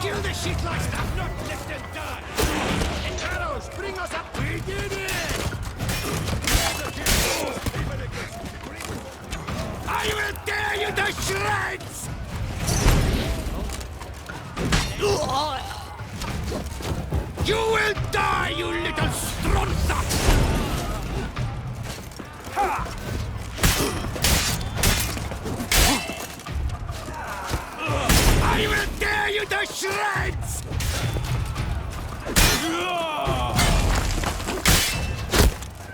Kill the shit like that, not left and die! Arrows, bring us up! We did it! I will tear you to shreds! You will die, you little stronza! I will tear you to shreds!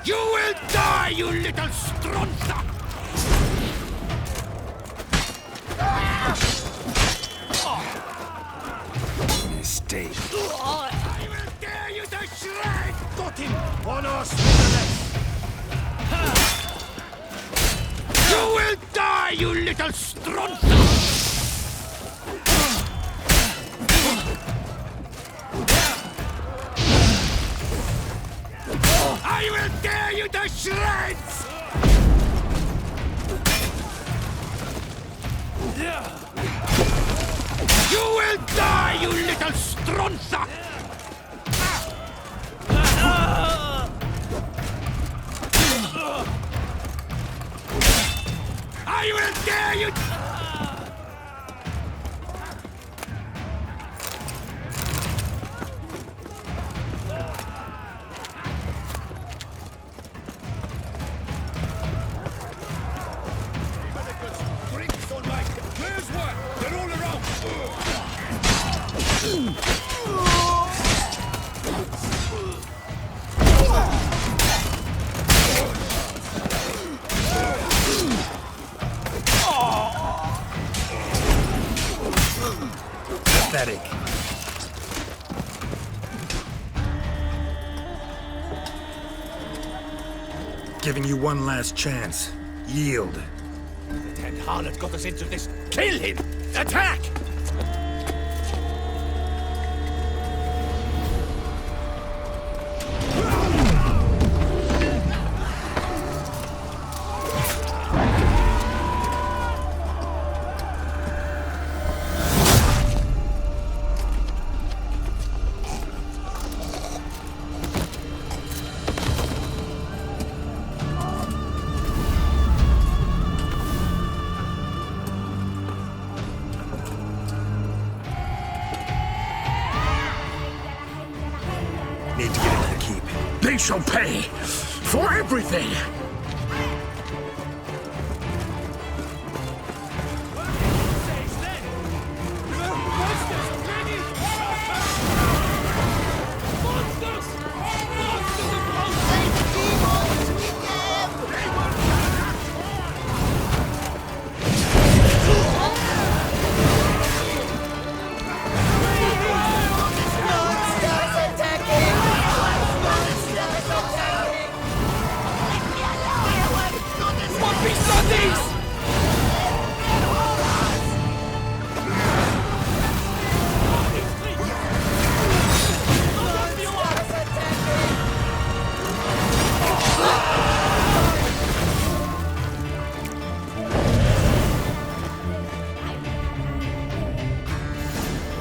You will die, you little stronza! Mistake. I will tear you to shreds! Got him! On us, nevertheless! You will die, you little stronza! I will tear you to shreds! You will die, you little stronza! I will tear you! Drinks on my... Where's one? They're all around! Pathetic. Giving you one last chance. Yield. The dead harlot got us into this. Kill him! Attack! Need to get into the keep. They shall pay for everything!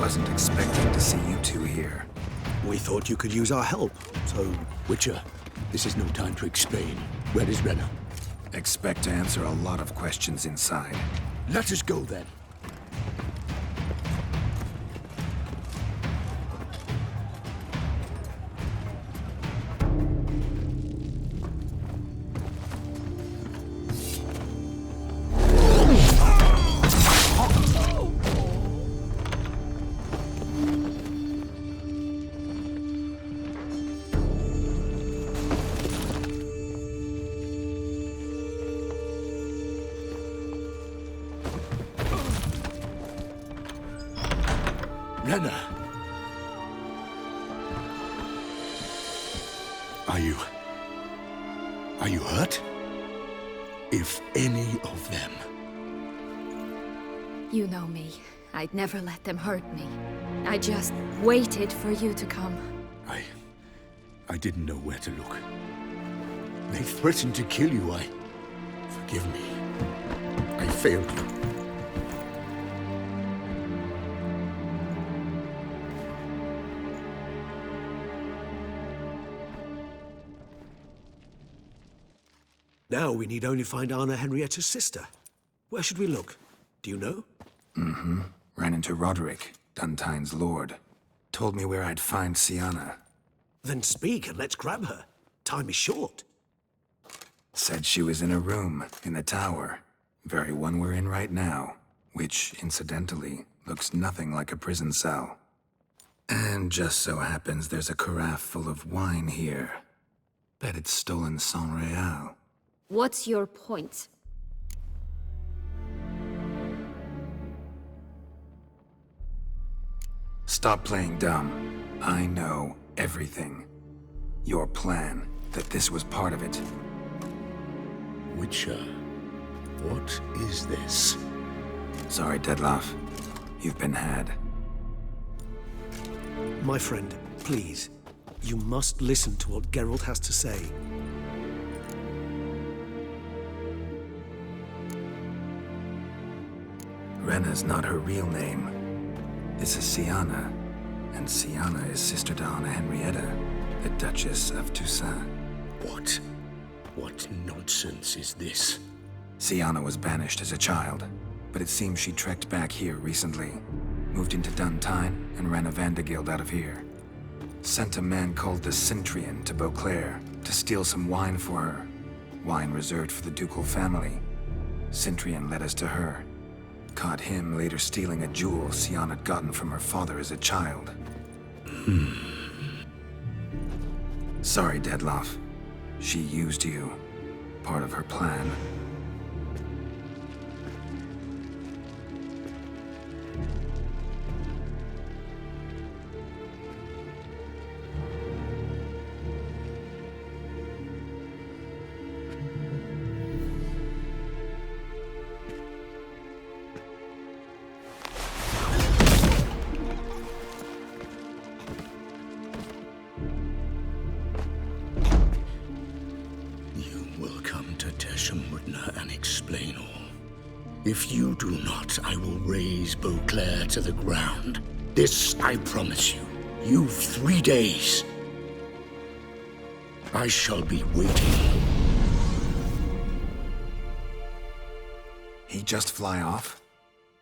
Wasn't expecting to see you two here. We thought you could use our help, so... Witcher, this is no time to explain. Where is Renna? Expect to answer a lot of questions inside. Let us go, then. Renna! Are you hurt? If any of them... You know me. I'd never let them hurt me. I just waited for you to come. I didn't know where to look. They threatened to kill you. Forgive me. I failed you. Now we need only find Anna Henrietta's sister. Where should we look? Do you know? Ran into Roderick, Duntine's lord. Told me where I'd find Siana. Then speak and let's grab her. Time is short. Said she was in a room in the tower. Very one we're in right now. Which, incidentally, looks nothing like a prison cell. And just so happens there's a carafe full of wine here. Bet it's stolen San Real. What's your point? Stop playing dumb. I know everything. Your plan, that this was part of it. Witcher, what is this? Sorry, Dettlaff. You've been had. My friend, please. You must listen to what Geralt has to say. Renna's not her real name. This is Siana. And Siana is sister to Anna Henrietta, the Duchess of Toussaint. What? What nonsense is this? Siana was banished as a child, but it seems she trekked back here recently. Moved into Duntine and ran a Vandergild out of here. Sent a man called the Centrian to Beauclair to steal some wine for her. Wine reserved for the ducal family. Centrian led us to her. Caught him later stealing a jewel Siana had gotten from her father as a child. Sorry, Dettlaff. She used you. Part of her plan. And explain all. If you do not, I will raise Beauclair to the ground. This I promise you. You've 3 days. I shall be waiting. He just fly off?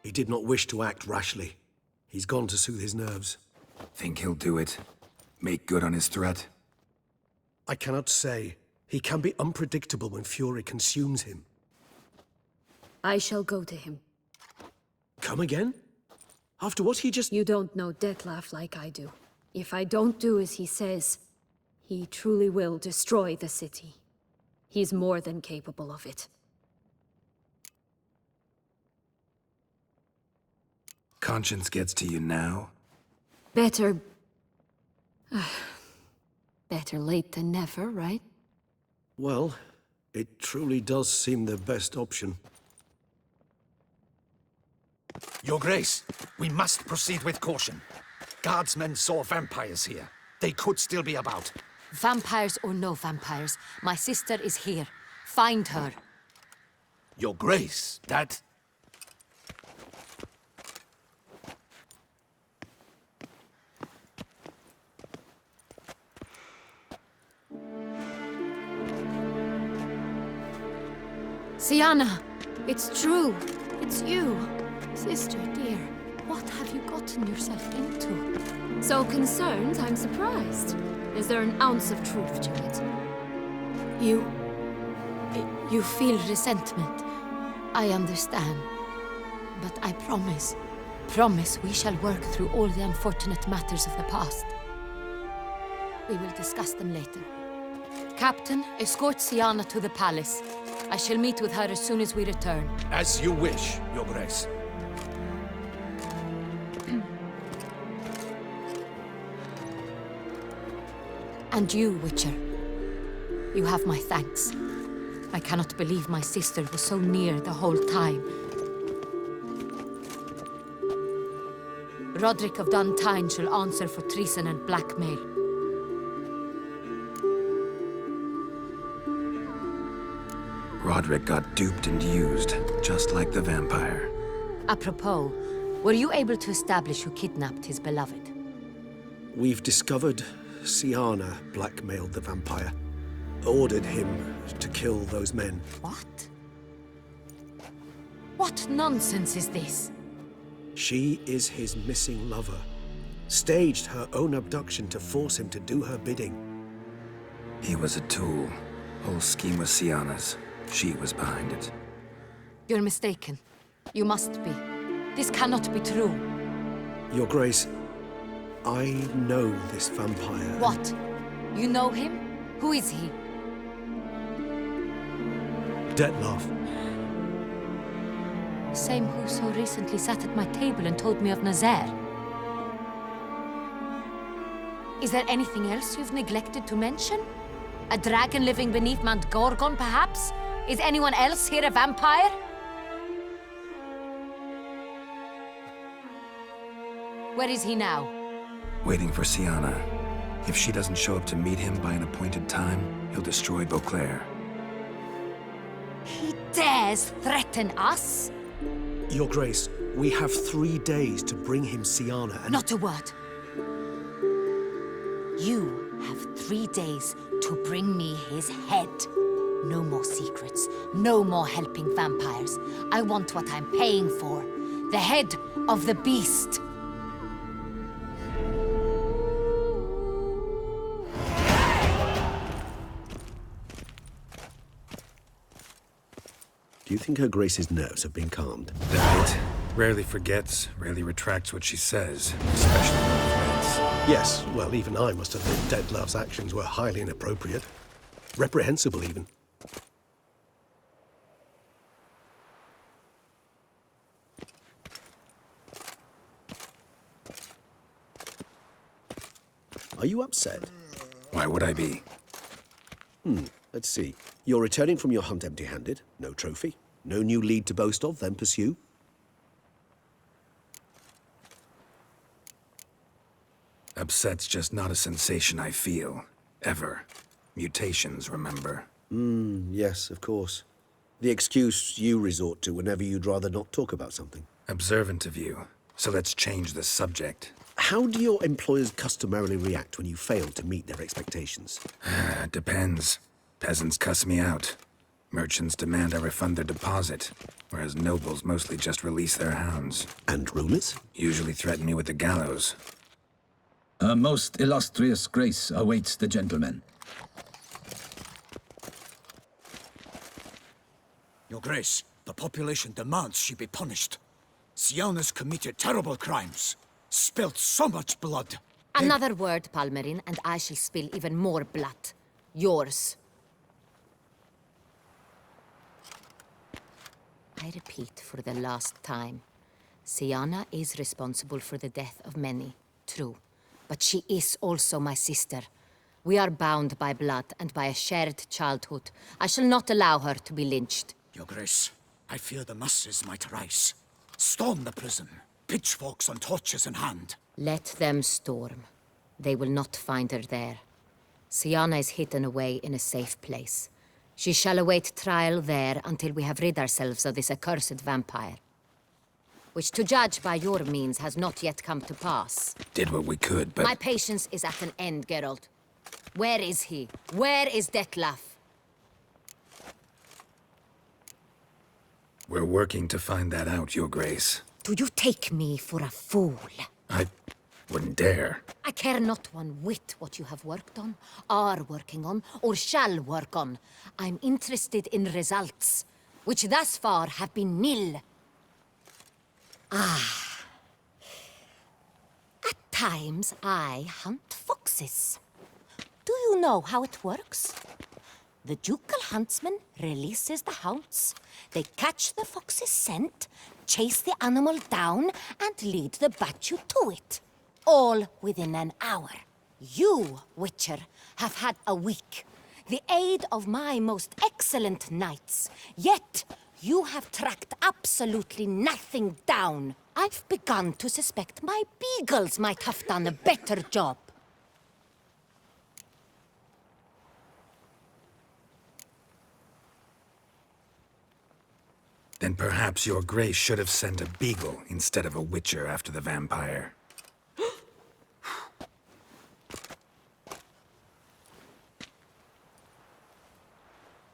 He did not wish to act rashly. He's gone to soothe his nerves. Think he'll do it? Make good on his threat? I cannot say. He can be unpredictable when fury consumes him. I shall go to him. Come again? After what he just... You don't know Dettlaff like I do. If I don't do as he says, he truly will destroy the city. He's more than capable of it. Conscience gets to you now? Better... better late than never, right? Well, it truly does seem the best option. Your Grace, we must proceed with caution. Guardsmen saw vampires here. They could still be about. Vampires or no vampires, my sister is here. Find her. Your Grace, that... Siana! It's true! It's you! Sister, dear, what have you gotten yourself into? So concerned, I'm surprised. Is there an ounce of truth to it? You feel resentment. I understand. But I promise we shall work through all the unfortunate matters of the past. We will discuss them later. Captain, escort Siana to the palace. I shall meet with her as soon as we return. As you wish, Your Grace. And you, Witcher. You have my thanks. I cannot believe my sister was so near the whole time. Roderick of Duntine shall answer for treason and blackmail. Roderick got duped and used, just like the vampire. Apropos, were you able to establish who kidnapped his beloved? We've discovered Siana blackmailed the vampire. ordered him to kill those men. What? What nonsense is this? She is his missing lover. Staged her own abduction to force him to do her bidding. He was a tool. Whole scheme was Sienna's. She was behind it. You're mistaken. You must be. This cannot be true. Your Grace, I know this vampire. What? You know him? Who is he? Detlef. Same who so recently sat at my table and told me of Nazaire. Is there anything else you've neglected to mention? A dragon living beneath Mount Gorgon, perhaps? Is anyone else here a vampire? Where is he now? Waiting for Sienna. If she doesn't show up to meet him by an appointed time, he'll destroy Beauclair. He dares threaten us? Your Grace, we have 3 days to bring him Sienna and... Not a word. You have 3 days to bring me his head. No more secrets. No more helping vampires. I want what I'm paying for. The head of the beast. Do you think Her Grace's nerves have been calmed? That rarely forgets, rarely retracts what she says, especially when friends. Yes, well, even I must admit Detlef's actions were highly inappropriate. Reprehensible, even. Are you upset? Why would I be? Let's see. You're returning from your hunt empty-handed. No trophy. No new lead to boast of, then pursue. Upset's just not a sensation I feel. Ever. Mutations, remember? Yes, of course. The excuse you resort to whenever you'd rather not talk about something. Observant of you. So let's change the subject. How do your employers customarily react when you fail to meet their expectations? Depends. Peasants cuss me out. Merchants demand I refund their deposit, whereas nobles mostly just release their hounds. And rulers? Usually threaten me with the gallows. A most illustrious grace awaits the gentleman. Your Grace, the population demands she be punished. Sienna's committed terrible crimes. Spilt so much blood. Another word, Palmerin, and I shall spill even more blood. Yours. I repeat for the last time. Sienna is responsible for the death of many, true. But she is also my sister. We are bound by blood and by a shared childhood. I shall not allow her to be lynched. Your Grace, I fear the masses might rise. Storm the prison, pitchforks and torches in hand. Let them storm. They will not find her there. Sienna is hidden away in a safe place. She shall await trial there until we have rid ourselves of this accursed vampire. Which, to judge by your means, has not yet come to pass. Did what we could, but... My patience is at an end, Geralt. Where is he? Where is Detlef? We're working to find that out, Your Grace. Do you take me for a fool? I wouldn't dare. I care not one whit what you have worked on, are working on, or shall work on. I'm interested in results, which thus far have been nil. At times, I hunt foxes. Do you know how it works? The ducal huntsman releases the hounds. They catch the fox's scent, chase the animal down, and lead the battue to it. All within an hour. You, Witcher, have had a week. The aid of my most excellent knights. Yet, you have tracked absolutely nothing down. I've begun to suspect my beagles might have done a better job. Then perhaps Your Grace should have sent a beagle instead of a witcher after the vampire.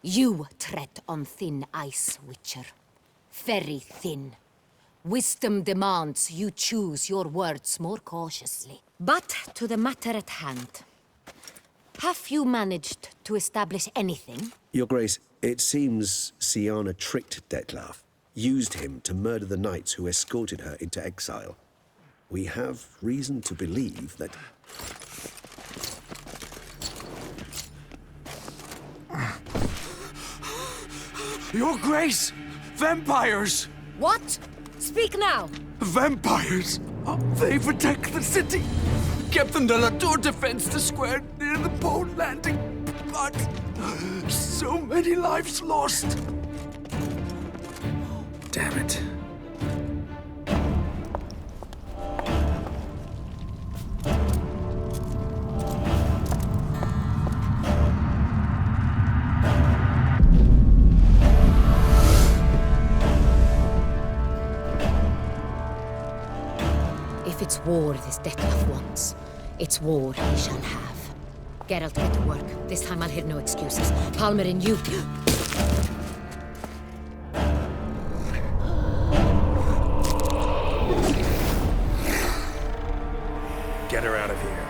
You tread on thin ice, Witcher. Very thin. Wisdom demands you choose your words more cautiously. But to the matter at hand. Have you managed to establish anything? Your Grace, it seems Ciri tricked Detlef, used him to murder the knights who escorted her into exile. We have reason to believe that... Your Grace! Vampires! What? Speak now! Vampires! They've attacked the city! Captain de la Tour defends the square near the boat landing, but so many lives lost! Damn it. If it's war this Detlef wants, it's war he shall have. Geralt, get to work. This time I'll hear no excuses. Palmer and you... Get her out of here.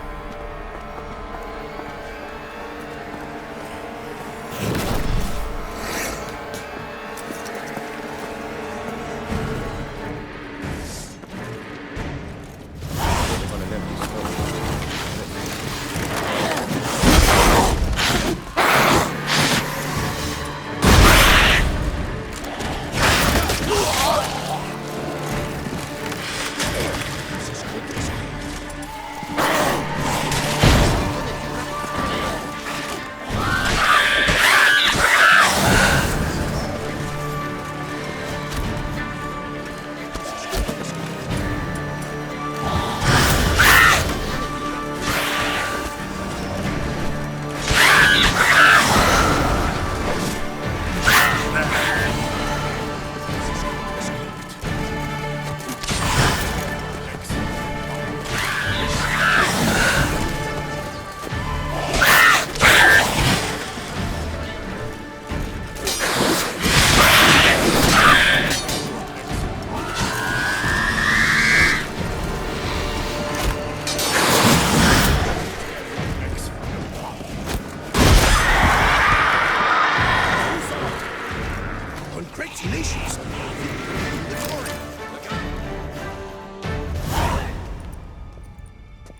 Congratulations!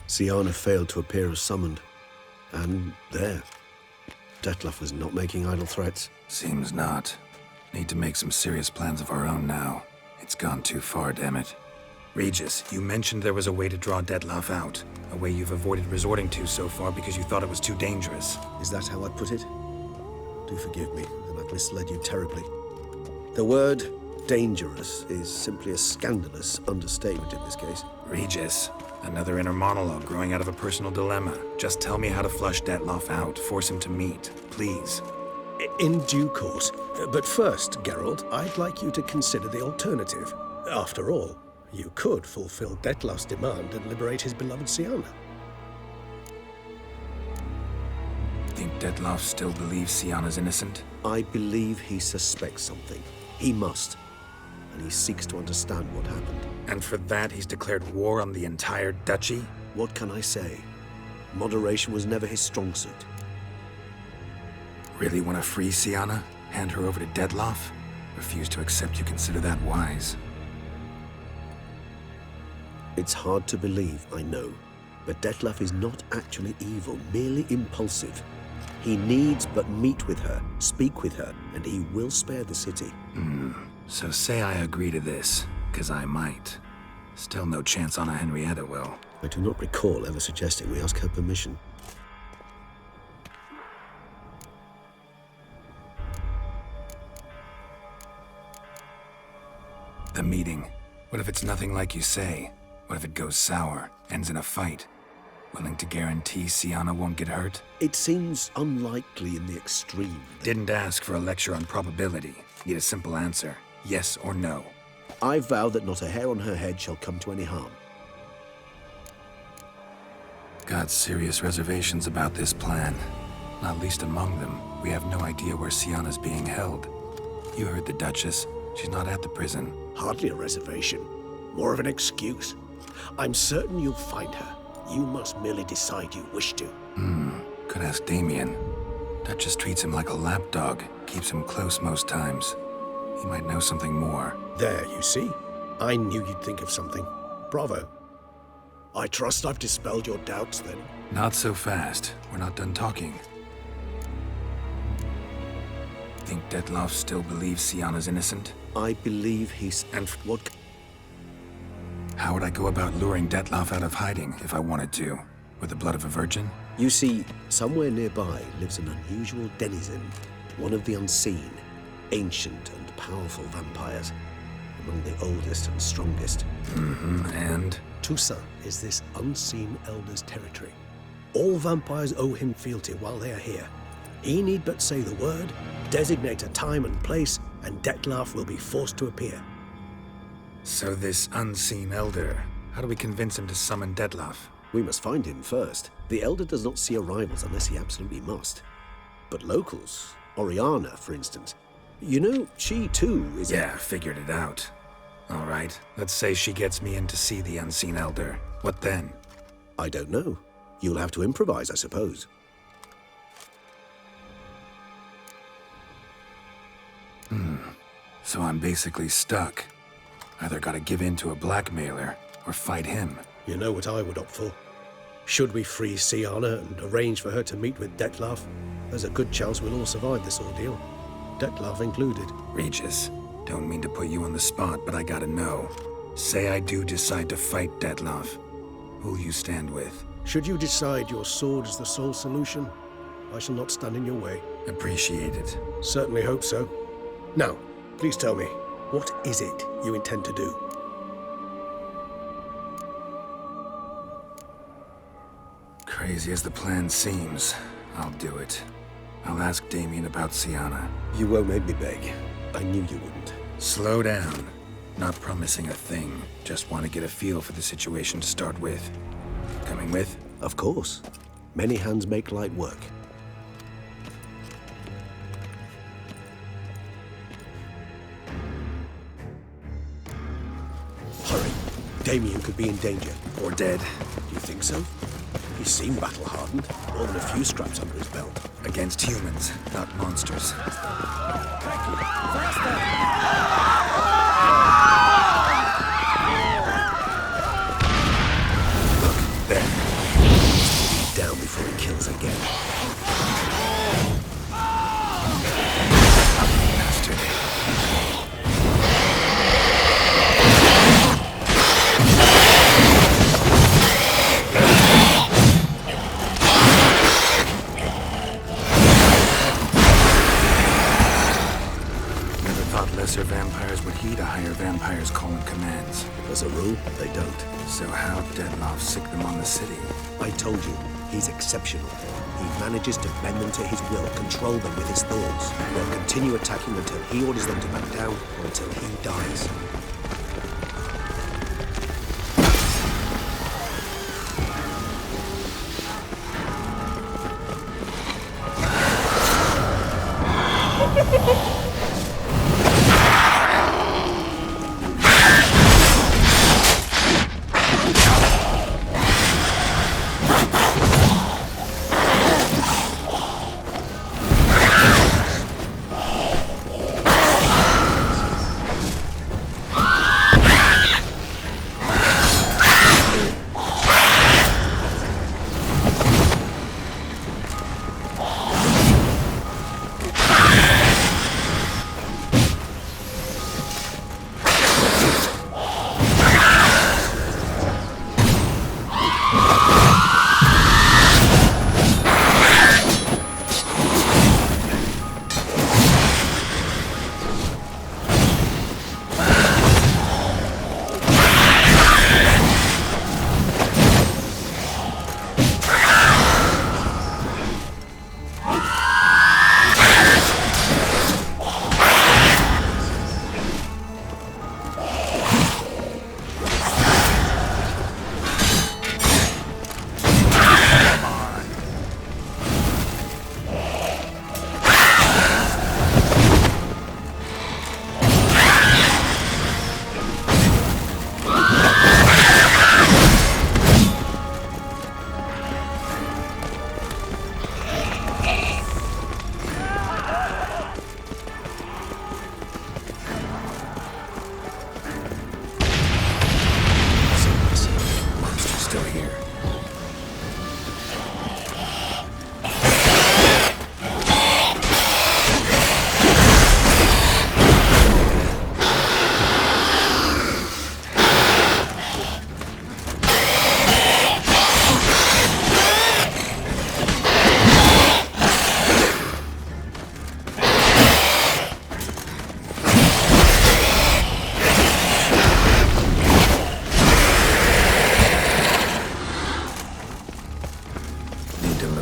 Ciri failed to appear as summoned. And there. Detlef was not making idle threats. Seems not. Need to make some serious plans of our own now. It's gone too far, damn it. Regis, you mentioned there was a way to draw Detlef out. A way you've avoided resorting to so far because you thought it was too dangerous. Is that how I'd put it? Do forgive me, and I've misled you terribly. The word dangerous is simply a scandalous understatement in this case. Regis, another inner monologue growing out of a personal dilemma. Just tell me how to flush Detlef out, force him to meet, please. In due course. But first, Geralt, I'd like you to consider the alternative. After all, you could fulfill Detlef's demand and liberate his beloved Ciri. Think Detlef still believes Ciri's innocent? I believe he suspects something. He must. And he seeks to understand what happened. And for that, he's declared war on the entire duchy? What can I say? Moderation was never his strong suit. Really want to free Ciri? Hand her over to Detlef? Refuse to accept you consider that wise. It's hard to believe, I know. But Detlef is not actually evil, merely impulsive. He needs but meet with her, speak with her, and he will spare the city. So say I agree to this, 'cause I might. Still no chance Anna Henrietta will. I do not recall ever suggesting we ask her permission. The meeting. What if it's nothing like you say? What if it goes sour, ends in a fight? Willing to guarantee Ciri won't get hurt? It seems unlikely in the extreme. Didn't ask for a lecture on probability. Need a simple answer. Yes or no. I vow that not a hair on her head shall come to any harm. Got serious reservations about this plan. Not least among them, We have no idea where Sienna's being held. You heard the Duchess. She's not at the prison. Hardly a reservation. More of an excuse. I'm certain you'll find her. You must merely decide you wish to. Could ask Damien. Duchess treats him like a lapdog, keeps him close most times. He might know something more. There, you see? I knew you'd think of something. Bravo. I trust I've dispelled your doubts, then. Not so fast. We're not done talking. Think Detloff still believes Sienna's innocent? I believe he's... And what... How would I go about luring Detloff out of hiding if I wanted to? With the blood of a virgin? You see, somewhere nearby lives an unusual denizen, one of the unseen, ancient and powerful vampires, among the oldest and strongest. And? Toussaint is this unseen elder's territory. All vampires owe him fealty while they are here. He need but say the word, designate a time and place, and Detloff will be forced to appear. So this unseen elder, how do we convince him to summon Detloff? We must find him first. The elder does not see arrivals unless he absolutely must. But locals, Oriana, for instance, you know, she too is... Yeah, figured it out. All right, let's say she gets me in to see the unseen elder. What then? I don't know. You'll have to improvise, I suppose. So I'm basically stuck. Either gotta give in to a blackmailer, or fight him. You know what I would opt for. Should we free Sienna and arrange for her to meet with Detloff, there's a good chance we'll all survive this ordeal. Detloff included. Regis, don't mean to put you on the spot, but I gotta know. Say I do decide to fight Detloff. Who'll you stand with? Should you decide your sword is the sole solution, I shall not stand in your way. Appreciate it. Certainly hope so. Now, please tell me, what is it you intend to do? Crazy as the plan seems, I'll do it. I'll ask Damien about Sienna. You won't make me beg. I knew you wouldn't. Slow down. Not promising a thing. Just want to get a feel for the situation to start with. Coming with? Of course. Many hands make light work. Hurry. Damien could be in danger. Or dead. Do you think so? He seemed battle-hardened. More than a few scraps under his belt. Against humans, not monsters. Look, there. He's down before he kills again. Bastard. Lesser vampires would heed a higher vampire's calling commands. As a rule, they don't. So how'd Detloff sick them on the city? I told you, he's exceptional. He manages to bend them to his will, control them with his thoughts. They'll continue attacking until he orders them to back down, or until he dies.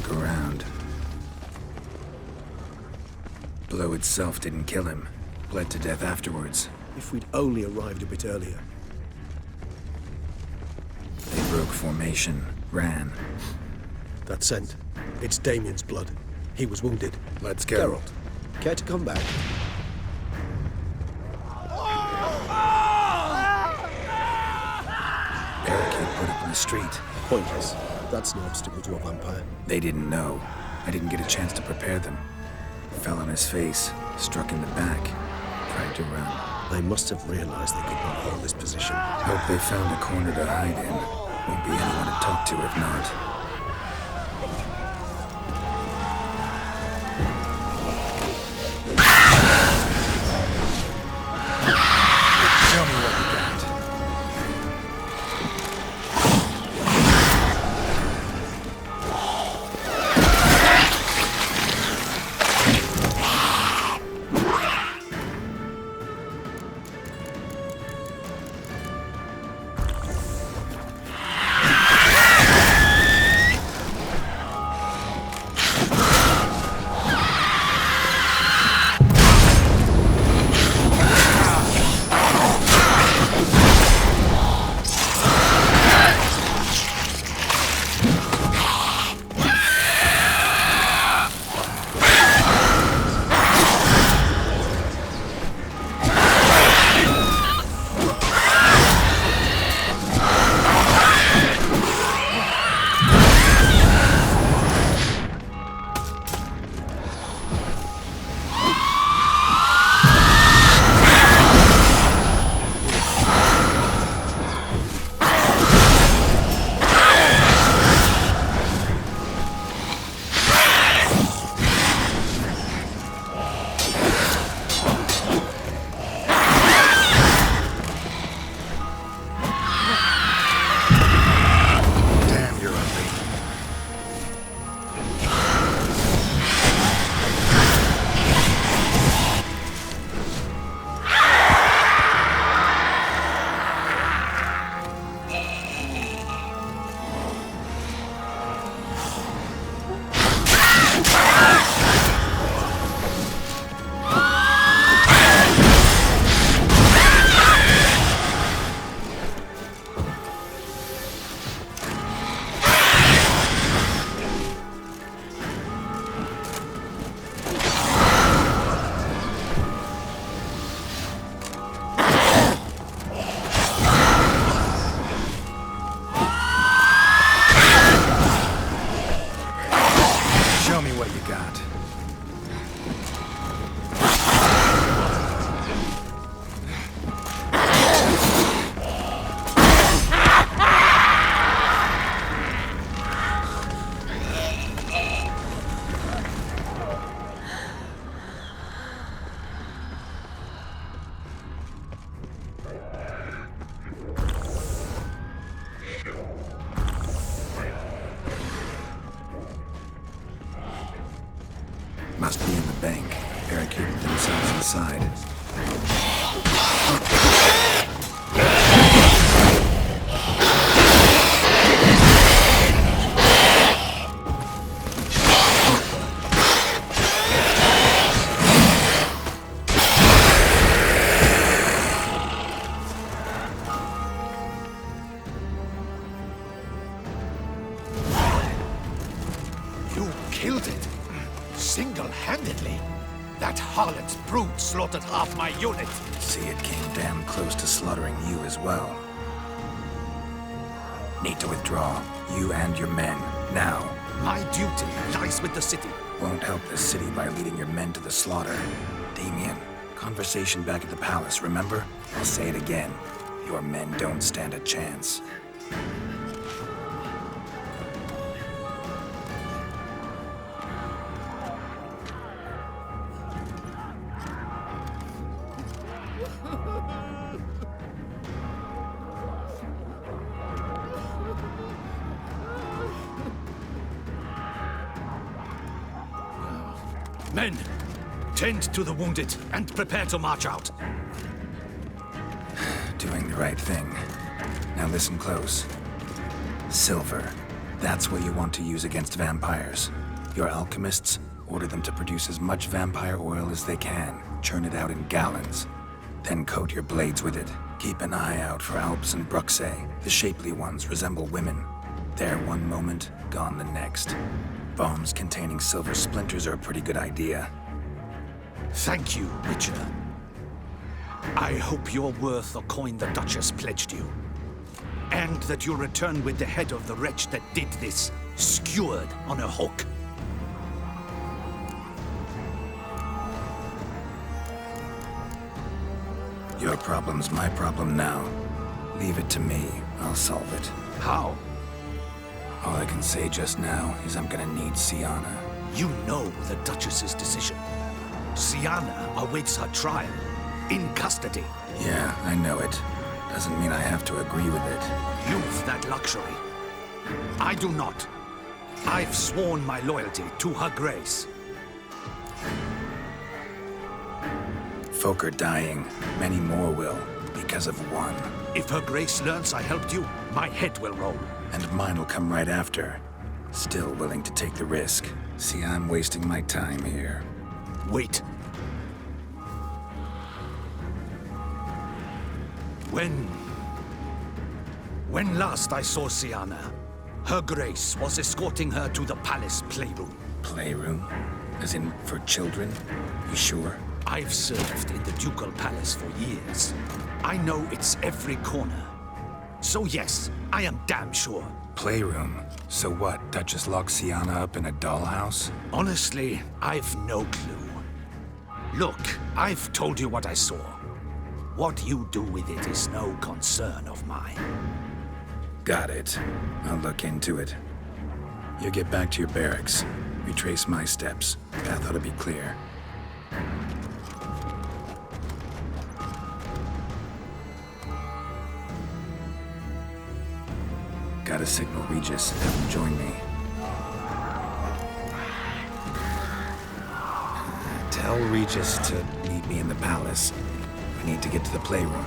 Look around. Blow itself didn't kill him. Bled to death afterwards. If we'd only arrived a bit earlier. They broke formation, ran. That scent. It's Damien's blood. He was wounded. Let's go. Geralt, care to come back? Barricade put up in the street. Pointless. That's no obstacle to a vampire. They didn't know. I didn't get a chance to prepare them. Fell on his face, struck in the back, tried to run. They must have realized they could not hold this position. Hope they found a corner to hide in. Won't be anyone to talk to if not. Show me what you got. Must be in the bank. Barricaded themselves inside. You killed it. Single-handedly. That harlot's brood slaughtered half my unit. See, it came damn close to slaughtering you as well. Need to withdraw. You and your men. Now. My duty lies with the city. Won't help the city by leading your men to the slaughter. Damien, conversation back at the palace, remember? I'll say it again. Your men don't stand a chance. Men, tend to the wounded and prepare to march out. Doing the right thing. Now listen close. Silver. That's what you want to use against vampires. Your alchemists order them to produce as much vampire oil as they can, churn it out in gallons, then coat your blades with it. Keep an eye out for Alps and Bruxae. The shapely ones resemble women. There one moment, gone the next. Bombs containing silver splinters are a pretty good idea. Thank you, Witcher. I hope you're worth the coin the Duchess pledged you. And that you'll return with the head of the wretch that did this, skewered on a hook. Your problem's my problem now. Leave it to me. I'll solve it. How? All I can say just now is I'm gonna need Siana. You know the Duchess's decision. Siana awaits her trial, in custody. Yeah, I know it. Doesn't mean I have to agree with it. You've that luxury. I do not. I've sworn my loyalty to her grace. Folk are dying. Many more will, because of one. If her grace learns I helped you, my head will roll. And mine will come right after. Still willing to take the risk. See, I'm wasting my time here. Wait. When last I saw Siana, her grace was escorting her to the palace playroom. Playroom? As in, for children? You sure? I've served in the ducal palace for years. I know it's every corner. So yes, I am damn sure. Playroom? So what, Duchess locked Siana up in a dollhouse? Honestly, I've no clue. Look, I've told you what I saw. What you do with it is no concern of mine. Got it. I'll look into it. You get back to your barracks. Retrace my steps. Path ought to be clear. Gotta signal Regis and have him join me. Tell Regis to meet me in the palace. We need to get to the playroom.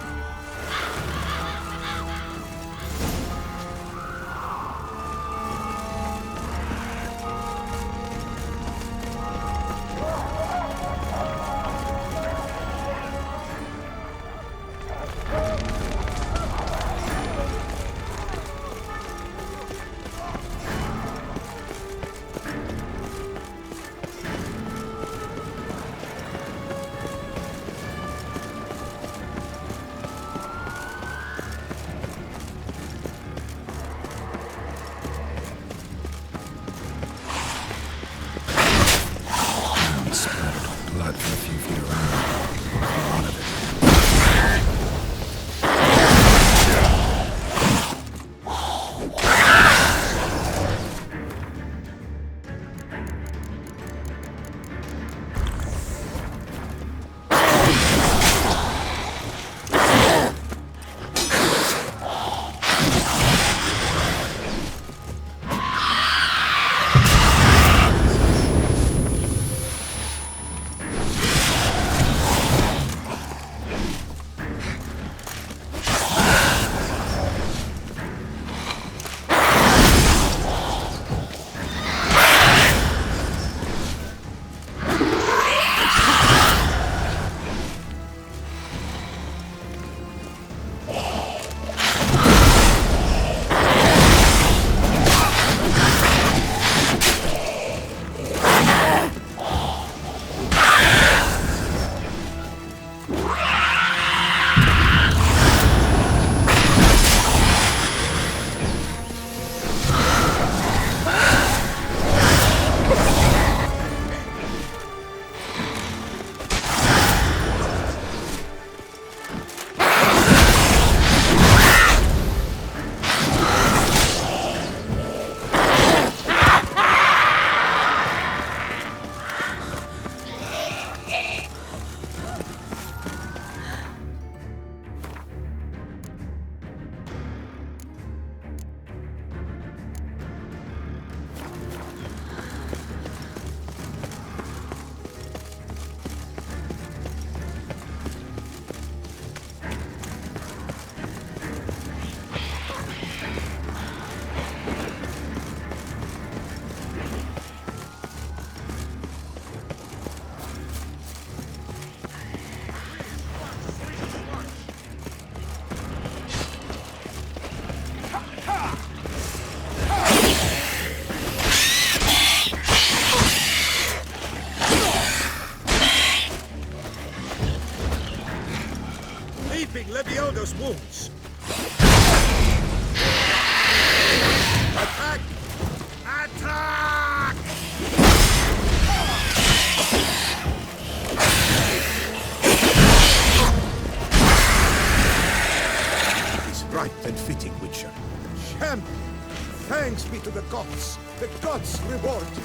the gods. The gods reward you.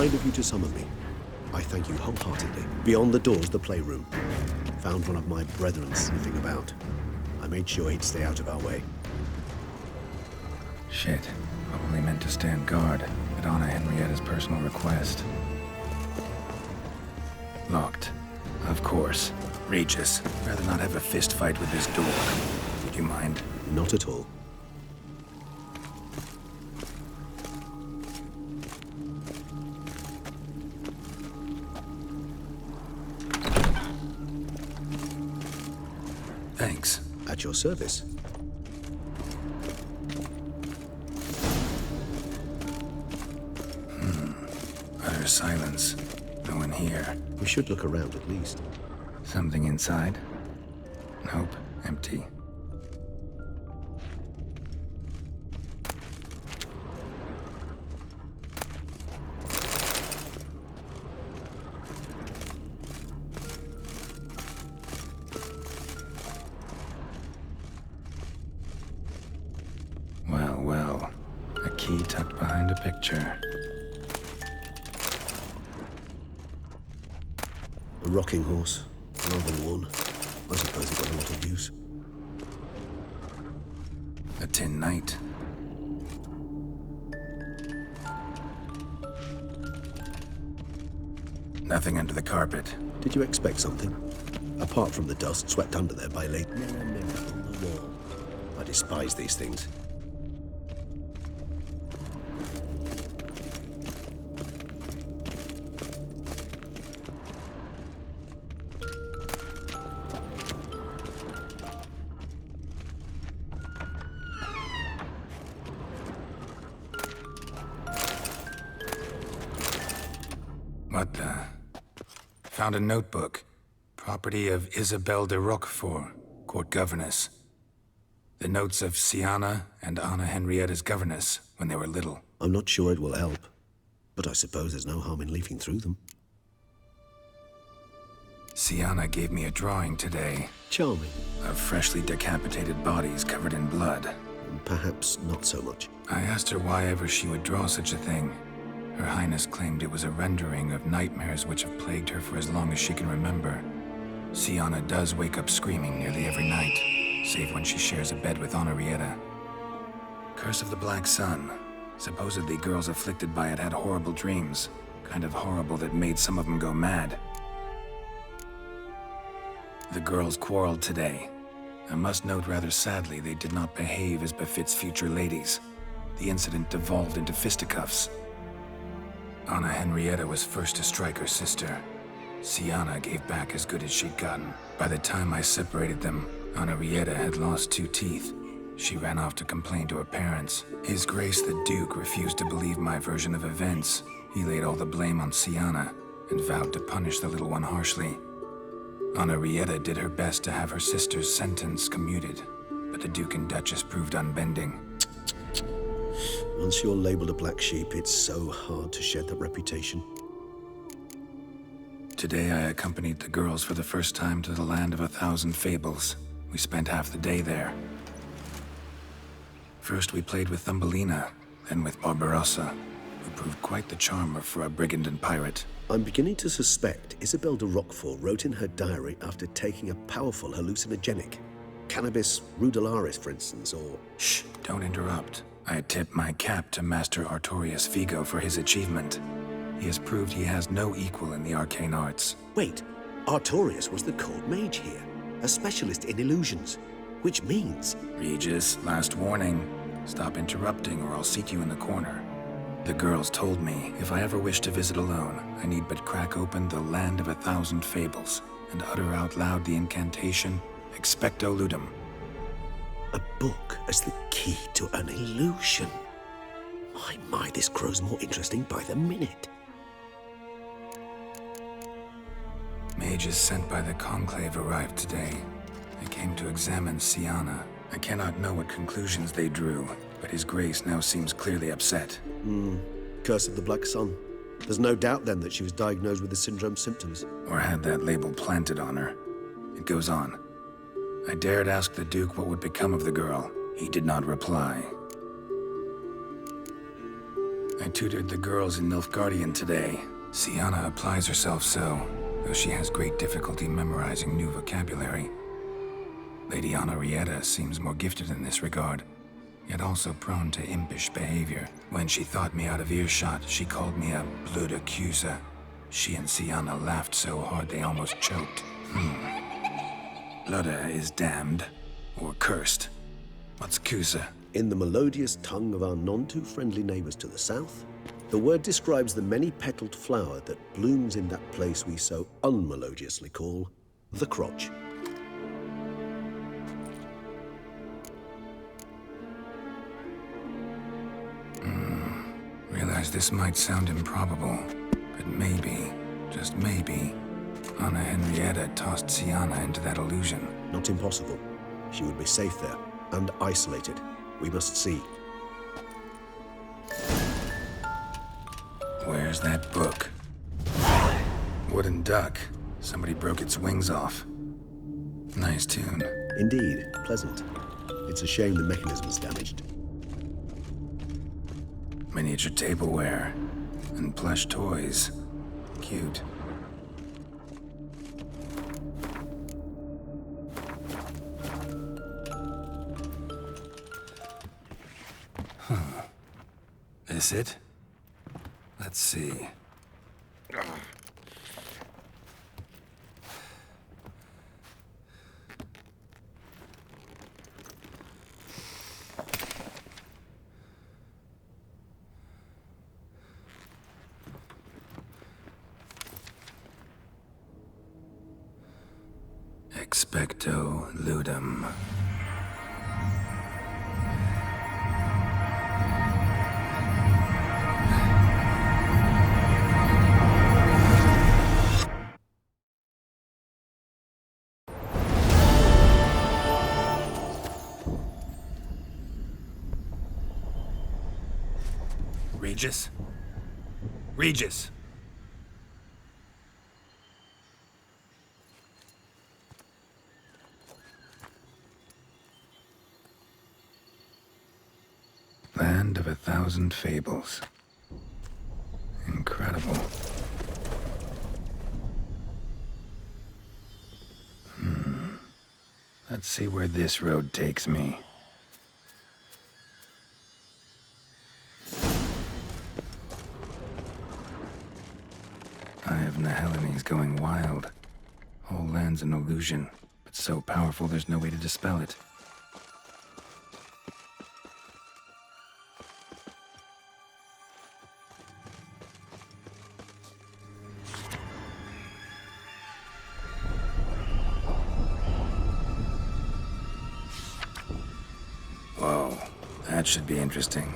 Kind of you to summon me. I thank you wholeheartedly. Beyond the doors, the playroom. Found one of my brethren sniffing about. I made sure he'd stay out of our way. Shit. Probably meant to stand guard at Anna Henrietta's personal request. Locked. Of course. Regis. Rather not have a fist fight with this door. Would you mind? Not at all. Thanks. At your service. Utter silence. No one here. We should look around at least. Something inside? Nope. Empty. Well. A key tucked behind a picture. A rocking horse. Rather worn. I suppose it got a lot of use. A tin knight. Nothing under the carpet. Did you expect something? Apart from the dust swept under there by late men on the wall. I despise these things. What the? Found a notebook. Property of Isabelle de Roquefort, court governess. The notes of Siana and Anna Henrietta's governess when they were little. I'm not sure it will help, but I suppose there's no harm in leafing through them. Siana gave me a drawing today. Charming. Of freshly decapitated bodies covered in blood. Perhaps not so much. I asked her why ever she would draw such a thing. Her Highness claimed it was a rendering of nightmares which have plagued her for as long as she can remember. Siana does wake up screaming nearly every night, save when she shares a bed with Henrietta. Curse of the Black Sun. Supposedly girls afflicted by it had horrible dreams. Kind of horrible that made some of them go mad. The girls quarreled today. I must note rather sadly they did not behave as befits future ladies. The incident devolved into fisticuffs. Anna Henrietta was first to strike her sister. Siana gave back as good as she'd gotten. By the time I separated them, Henrietta had lost 2 teeth. She ran off to complain to her parents. His Grace the Duke refused to believe my version of events. He laid all the blame on Siana and vowed to punish the little one harshly. Henrietta did her best to have her sister's sentence commuted, but the Duke and Duchess proved unbending. Once you're labeled a black sheep, it's so hard to shed that reputation. Today I accompanied the girls for the first time to the land of 1,000 fables. We spent half the day there. First we played with Thumbelina, then with Barbarossa. who proved quite the charmer for a brigand and pirate. I'm beginning to suspect Isabel de Roquefort wrote in her diary after taking a powerful hallucinogenic. Cannabis rudularis, for instance, or... Shh, don't interrupt. I tip my cap to Master Artorius Figo for his achievement. He has proved he has no equal in the arcane arts. Wait, Artorius was the court mage here, a specialist in illusions, which means... Regis, last warning. Stop interrupting or I'll seat you in the corner. The girls told me if I ever wish to visit alone, I need but crack open the Land of 1,000 Fables and utter out loud the incantation, Expecto Ludum. A book as the key to an illusion. My, this grows more interesting by the minute. Mages sent by the Conclave arrived today. They came to examine Siana. I cannot know what conclusions they drew, but His Grace now seems clearly upset. Curse of the Black Sun. There's no doubt then that she was diagnosed with the syndrome symptoms. Or had that label planted on her. It goes on. I dared ask the Duke what would become of the girl. He did not reply. I tutored the girls in Nilfgaardian today. Siana applies herself so, though she has great difficulty memorizing new vocabulary. Lady Henrietta seems more gifted in this regard, yet also prone to impish behavior. When she thought me out of earshot, she called me a blood accuser. She and Siana laughed so hard they almost choked. Ludda is damned, or cursed. What's Cusa? In the melodious tongue of our none-too-friendly neighbors to the south, the word describes the many-petaled flower that blooms in that place we so unmelodiously call the crotch. Realize this might sound improbable, but maybe, just maybe, Anna Henrietta tossed Siana into that illusion. Not impossible. She would be safe there, and isolated. We must see. Where's that book? Wooden duck. Somebody broke its wings off. Nice tune. Indeed, pleasant. It's a shame the mechanism is damaged. Miniature tableware. And plush toys. Cute. This it? Let's see. Expecto Ludum. Regis? Regis! Land of 1,000 Fables. Incredible. Let's see where this road takes me. Eye of Nahelenes going wild. Whole land's an illusion, but so powerful there's no way to dispel it. Whoa, that should be interesting.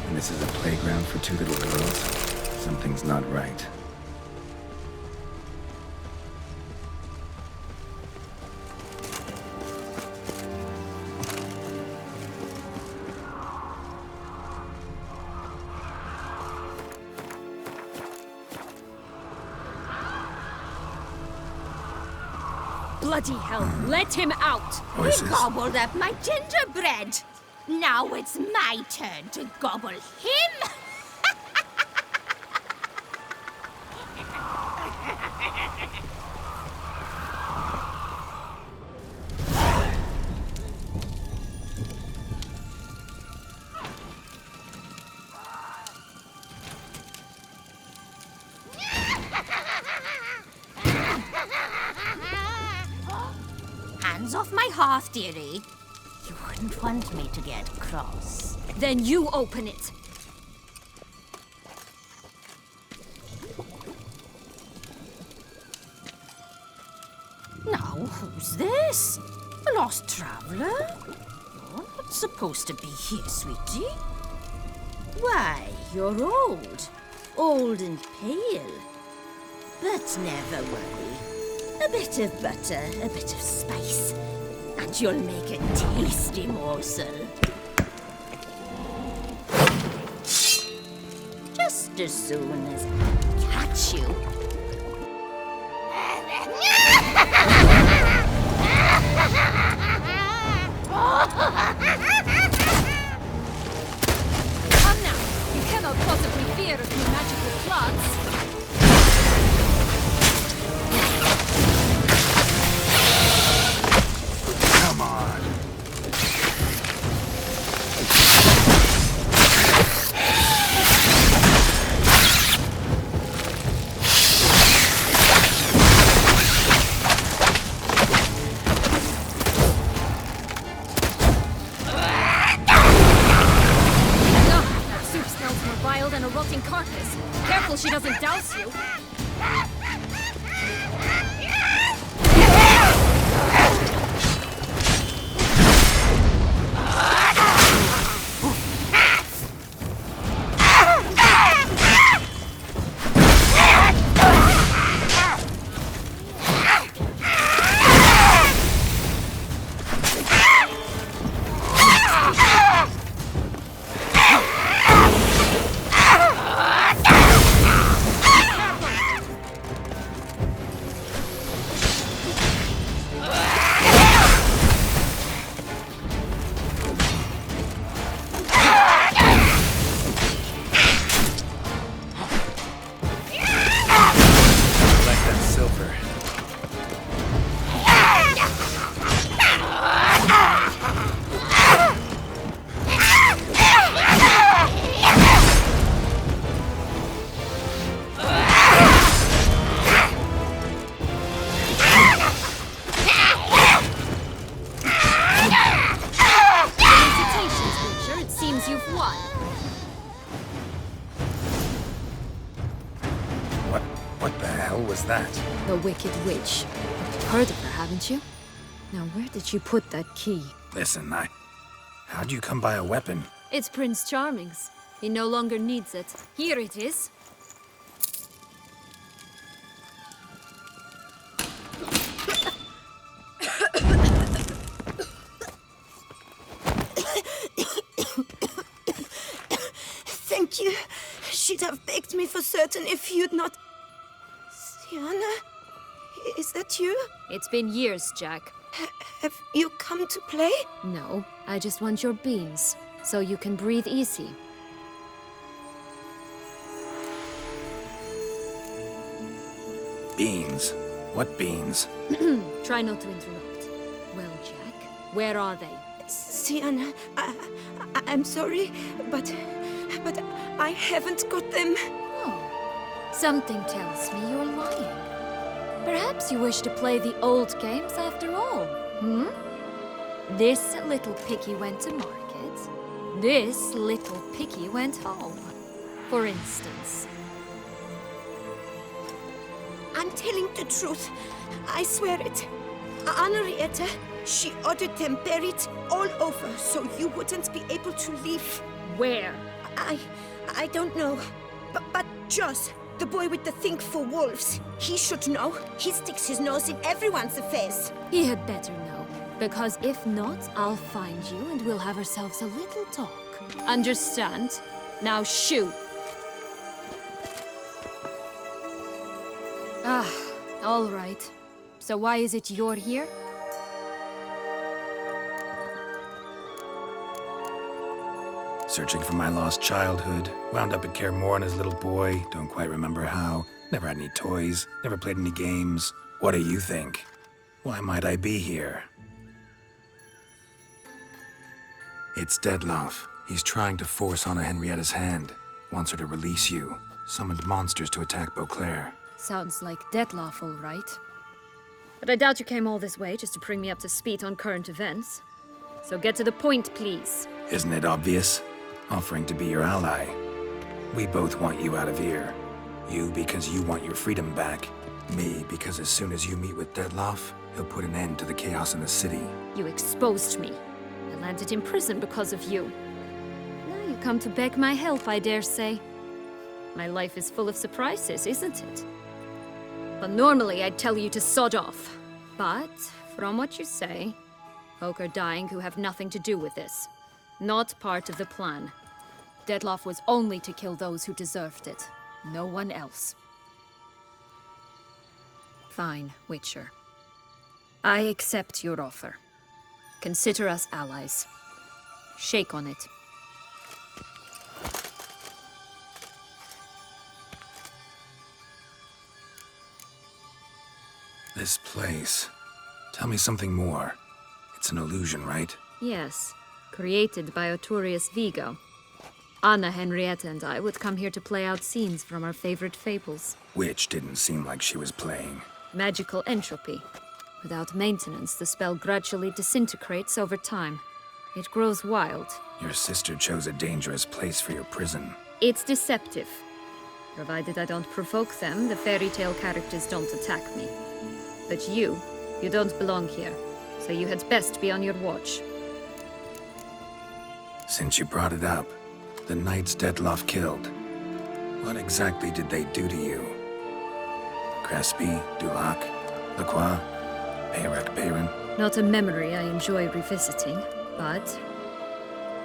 And this is a playground for two little girls? Something's not right. Bloody hell, let him out! Voices. He gobbled up my gingerbread. Now it's my turn to gobble him. Hands off my hearth, dearie. You wouldn't want me to get cross. Then you open it. Now, who's this? A lost traveler? You're not supposed to be here, sweetie. Why, you're old. Old and pale. But never worry. A bit of butter, a bit of spice, and you'll make a tasty morsel. Just as soon as I catch you. Come now, you cannot possibly fear of me magical plants. Come on. That soup smells more vile than a rotting carcass. Careful she doesn't douse you. What the hell was that? The Wicked Witch. You've heard of her, haven't you? Now, where did you put that key? Listen, how'd you come by a weapon? It's Prince Charming's. He no longer needs it. Here it is. Thank you. She'd have begged me for certain if you'd not... Sienna? Is that you? It's been years, Jack. Have you come to play? No, I just want your beans, so you can breathe easy. Beans? What beans? Try not to interrupt. Well, Jack, where are they? Sienna, I'm sorry, but I haven't got them. Oh, something tells me you're lying. Perhaps you wish to play the old games after all, hmm? This little piggy went to market. This little piggy went home, for instance. I'm telling the truth. I swear it. Henrietta, she ordered them buried all over so you wouldn't be able to leave. Where? I don't know. But Joss, the boy with the think for wolves, he should know. He sticks his nose in everyone's affairs. He had better know. Because if not, I'll find you and we'll have ourselves a little talk. Understand? Now shoot! Ah, all right. So why is it you're here? Searching for my lost childhood. Wound up at Kaer Morhen as a little boy. Don't quite remember how. Never had any toys. Never played any games. What do you think? Why might I be here? It's Dettlaff. He's trying to force Anna Henrietta's hand. Wants her to release you. Summoned monsters to attack Beauclair. Sounds like Dettlaff, all right. But I doubt you came all this way just to bring me up to speed on current events. So get to the point, please. Isn't it obvious? Offering to be your ally. We both want you out of here. You because you want your freedom back. Me because as soon as you meet with Dettlaff, he'll put an end to the chaos in the city. You exposed me. I landed in prison because of you. Now you come to beg my help, I dare say. My life is full of surprises, isn't it? But normally I'd tell you to sod off. But, from what you say, folk are dying who have nothing to do with this. Not part of the plan. Dettlaff was only to kill those who deserved it. No one else. Fine, Witcher. I accept your offer. Consider us allies. Shake on it. This place. Tell me something more. It's an illusion, right? Yes. Created by Arturius Vigo. Anna Henrietta and I would come here to play out scenes from our favorite fables. Which didn't seem like she was playing. Magical entropy. Without maintenance, the spell gradually disintegrates over time. It grows wild. Your sister chose a dangerous place for your prison. It's deceptive. Provided I don't provoke them, the fairy tale characters don't attack me. But you don't belong here. So you had best be on your watch. Since you brought it up, the knights Dettlaff killed. What exactly did they do to you? Crespi, Dulac, Lacroix, Peyrac Bayron? Not a memory I enjoy revisiting, but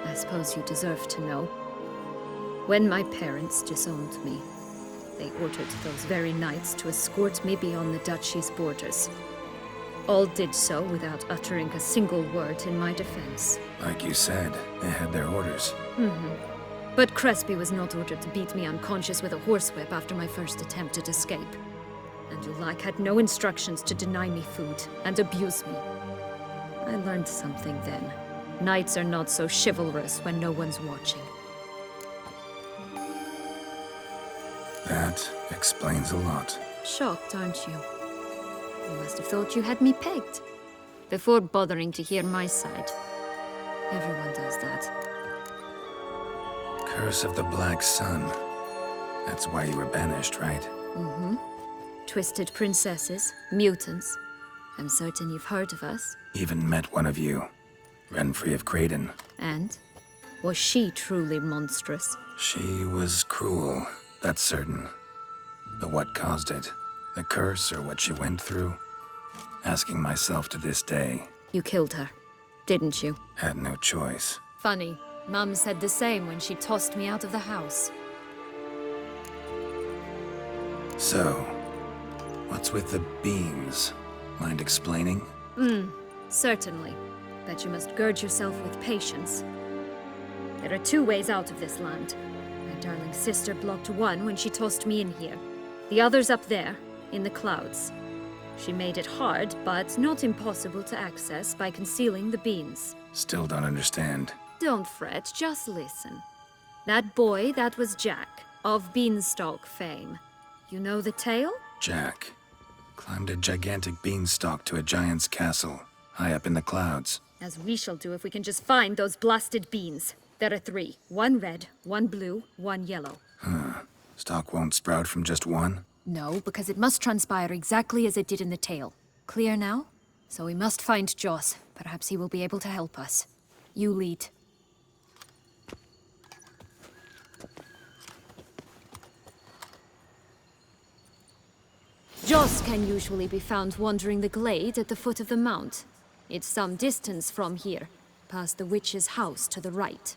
I suppose you deserve to know. When my parents disowned me, they ordered those very knights to escort me beyond the duchy's borders. All did so without uttering a single word in my defense. Like you said, they had their orders. But Crespi was not ordered to beat me unconscious with a horsewhip after my first attempt at escape. And Dulac had no instructions to deny me food and abuse me. I learned something then. Knights are not so chivalrous when no one's watching. That explains a lot. Shocked, aren't you? You must have thought you had me pegged. Before bothering to hear my side. Everyone does that. Curse of the Black Sun. That's why you were banished, right? Twisted princesses, mutants. I'm certain you've heard of us. Even met one of you. Renfrey of Craden. And? Was she truly monstrous? She was cruel, that's certain. But what caused it? The curse or what she went through? Asking myself to this day. You killed her, didn't you? Had no choice. Funny. Mum said the same when she tossed me out of the house. So, what's with the beans? Mind explaining? Certainly. But you must gird yourself with patience. There are two ways out of this land. My darling sister blocked one when she tossed me in here. The other's up there, in the clouds. She made it hard, but not impossible to access by concealing the beans. Still don't understand. Don't fret, just listen. That boy, that was Jack, of Beanstalk fame. You know the tale? Jack climbed a gigantic beanstalk to a giant's castle, high up in the clouds. As we shall do if we can just find those blasted beans. There are 3. 1 red, 1 blue, 1 yellow. Stalk won't sprout from just one? No, because it must transpire exactly as it did in the tale. Clear now? So we must find Joss. Perhaps he will be able to help us. You lead. Joss can usually be found wandering the glade at the foot of the mount. It's some distance from here, past the witch's house to the right.